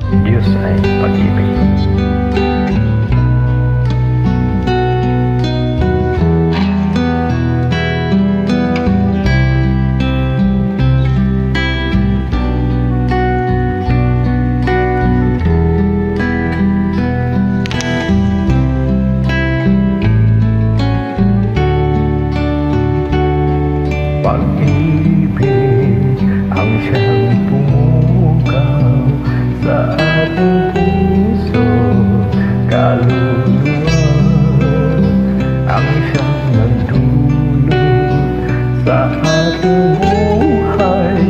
Diyos ay pag-ibig. Pag-ibig ang siyang pumukaw sa ating puso, kaluluwa ang siyang nagdulot sa ating buhay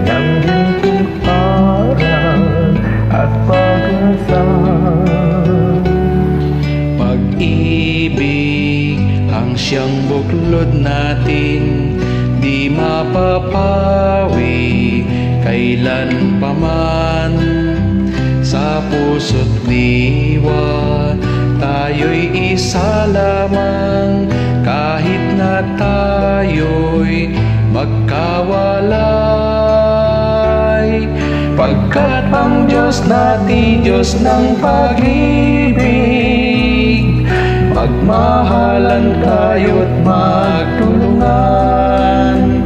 ng gintong aral at pag-asa. Pag-ibig ang siyang buklod natin, di mapapawi kailan paman. Sa puso't diwa tayo'y isa lamang, kahit na tayo'y magkawalay. Pagkat ang Diyos natin, Diyos ng pag-ibig, magmahalan tayo't magtulungan.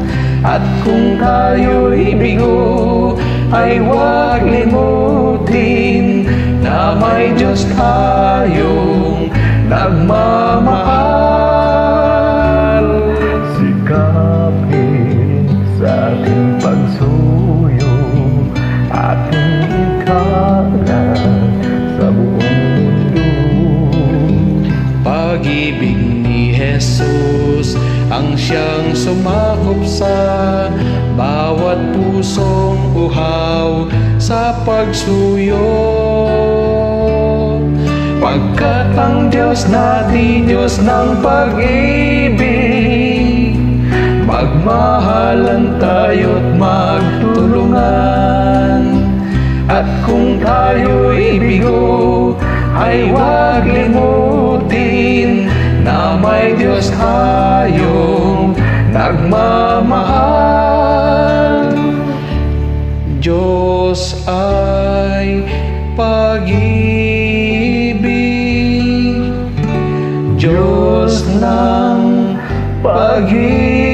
At kung tayo'y bigo, ay huwag limutin na may Diyos tayong nagmamahal. Sikapin sa ating pagsuyo, ating ikalat sa buong mundo. Pag-ibig ni Jesus ang siyang sumakop sa bawat pusong uhaw sa pagsuyo. Pagkat ang Diyos natin, Diyos ng pag-ibig, magmahalan tayo't magtulungan. At kung tayo'y bigo, ay huwag limutin na may Diyos tayong nagmamahal. Diyos ay pag-ibig, Diyos ng pag-ibig.